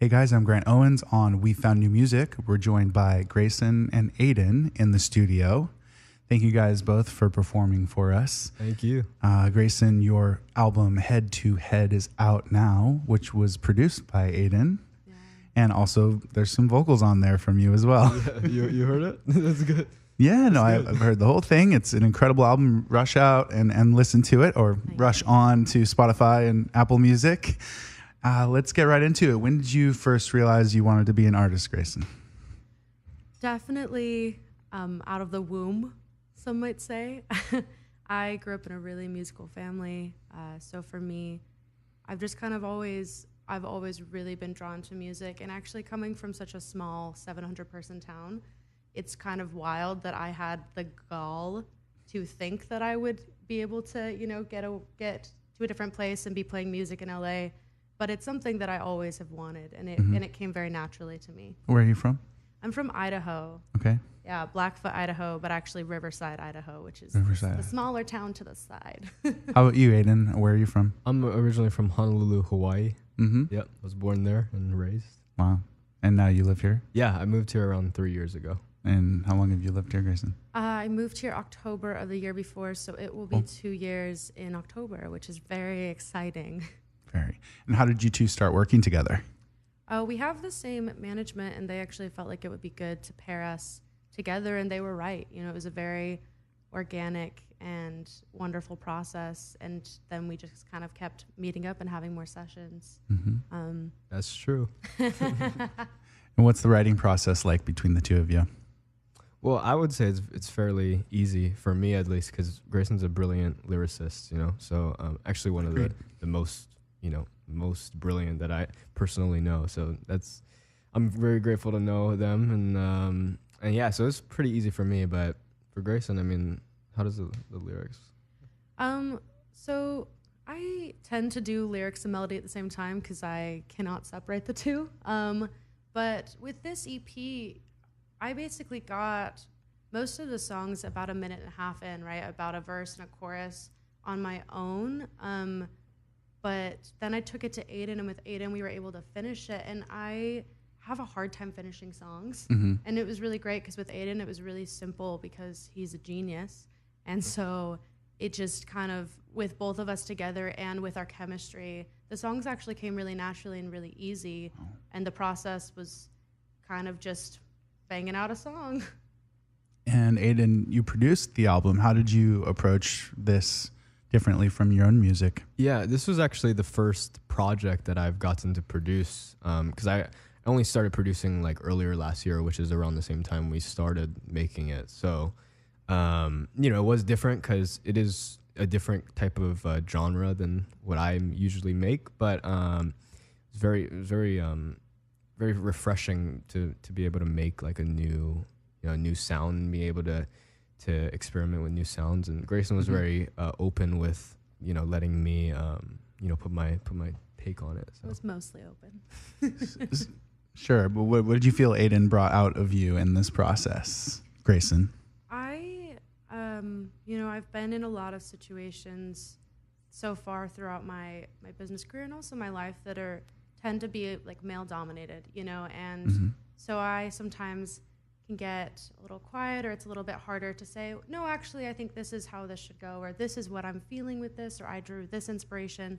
Hey guys, I'm Grant Owens on We Found New Music. We're joined by Grayson and Aiden in the studio. Thank you guys both for performing for us. Thank you. Grayson, your album Head to Head is out now, which was produced by Aiden. Yeah. And also there's some vocals on there from you as well. Yeah, you heard it? That's good. Yeah, no, I've heard the whole thing. It's an incredible album. Rush out and listen to it, or rush on to Spotify and Apple Music. Let's get right into it. When did you first realize you wanted to be an artist, Grayson? Definitely out of the womb, some might say. I grew up in a really musical family. So for me, I've always really been drawn to music. And actually coming from such a small 700-person town, it's kind of wild that I had the gall to think that I would be able to, get to a different place and be playing music in LA. But it's something that I always have wanted, and it came very naturally to me. Where are you from? I'm from Idaho. Okay. Yeah, Blackfoot, Idaho, but actually Riverside, Idaho, which is Riverside. the smaller town to the side. How about you, Aiden? Where are you from? I'm originally from Honolulu, Hawaii. Mm-hmm. Yep, I was born there and raised. Wow. And now you live here? Yeah, I moved here around 3 years ago. And how long have you lived here, Grayson? I moved here October of the year before, so it will be 2 years in October, which is very exciting. Very. And how did you two start working together? We have the same management, and they actually felt like it would be good to pair us together, and they were right. It was a very organic and wonderful process, and then we just kind of kept meeting up and having more sessions. Mm-hmm. That's true. And what's the writing process like between the two of you? Well, I would say it's fairly easy for me, at least, because Grayson's a brilliant lyricist, so actually one of the most brilliant that I personally know. So I'm very grateful to know them, and yeah, so it's pretty easy for me. But for Grayson, I mean, how does the lyrics? So I tend to do lyrics and melody at the same time because I cannot separate the two. But with this EP, I basically got most of the songs about a minute and a half in, right? About a verse and a chorus on my own. But then I took it to Aiden, and with Aiden, we were able to finish it. And I have a hard time finishing songs. Mm-hmm. And it was really great because with Aiden, it was really simple because he's a genius. And so it just kind of, with both of us together and with our chemistry, the songs actually came really naturally and really easy. Oh. And the process was kind of just banging out a song. And Aiden, you produced the album. How did you approach this differently from your own music? Yeah, this was actually the first project that I've gotten to produce, because I only started producing like earlier last year, which is around the same time we started making it. So, it was different because it is a different type of genre than what I usually make, but it's very refreshing to be able to make like a new sound and be able to experiment with new sounds. And Grayson was very open with letting me put my take on it. So. It was mostly open. Sure, but what did you feel Aiden brought out of you in this process, Grayson? I've been in a lot of situations so far throughout my business career and also my life that tend to be like male dominated, and so I sometimes can get a little quiet, or it's a little bit harder to say, no, actually, I think this is how this should go, or this is what I'm feeling with this, or I drew this inspiration.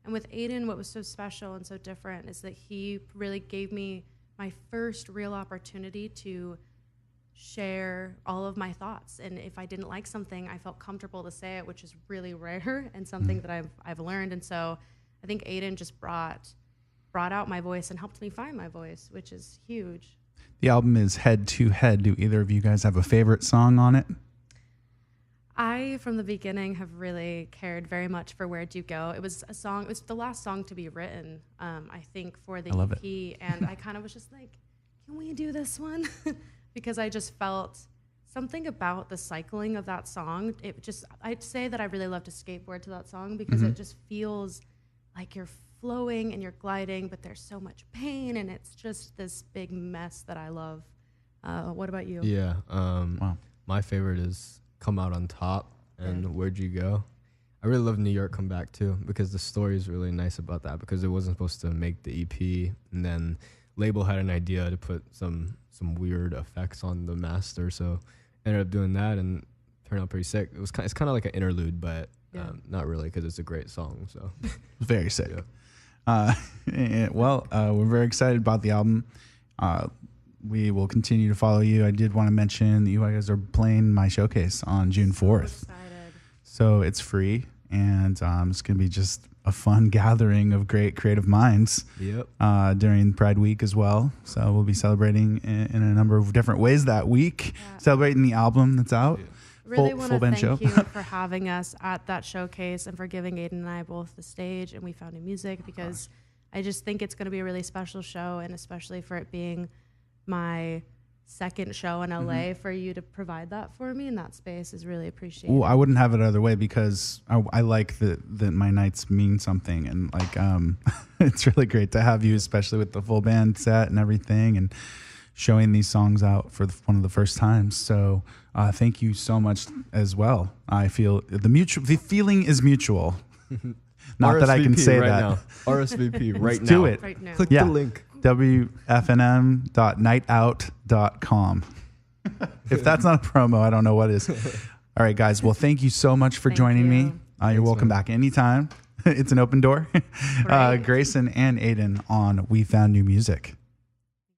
And with Aiden, what was so special and so different is that he really gave me my first real opportunity to share all of my thoughts. And if I didn't like something, I felt comfortable to say it, which is really rare and something that I've learned. And so I think Aiden just brought out my voice and helped me find my voice, which is huge. The album is Head to Head. Do either of you guys have a favorite song on it? I, from the beginning, have really cared very much for Where'd You Go. It was the last song to be written, I think, for the EP. And I kind of was just like, can we do this one? Because I just felt something about the cycling of that song. I'd say that I really love to skateboard to that song because it just feels like you're flowing and you're gliding, but there's so much pain, and it's just this big mess that I love. What about you? Yeah, my favorite is Come Out on Top and Where'd You Go. I really love New York Come Back too, because the story is really nice about that, because it wasn't supposed to make the EP, and then label had an idea to put some weird effects on the master, so ended up doing that and turned out pretty sick. It's kind of like an interlude, but not really, because it's a great song. So very sick. We're very excited about the album. We will continue to follow you. I did want to mention that you guys are playing my showcase on June 4th. So it's free, and it's going to be just a fun gathering of great creative minds during Pride Week as well. So we'll be celebrating in a number of different ways that week, celebrating the album that's out. Really want to thank you for having us at that showcase and for giving Aiden and I both the stage, and We Found New Music, because I just think it's going to be a really special show, and especially for it being my second show in LA, for you to provide that for me in that space is really appreciated. Well, I wouldn't have it other way, because I like that my nights mean something, and like it's really great to have you, especially with the full band set and everything, and showing these songs out for one of the first times. So thank you so much as well. I feel the feeling is mutual. Not RSVP that I can say right that. Now. RSVP right now. Do it. Right now. Click the link. wfnm.nightout.com. If that's not a promo, I don't know what is. All right, guys. Well, thank you so much for joining me. You're welcome back anytime. It's an open door. Grayson and Aiden on We Found New Music.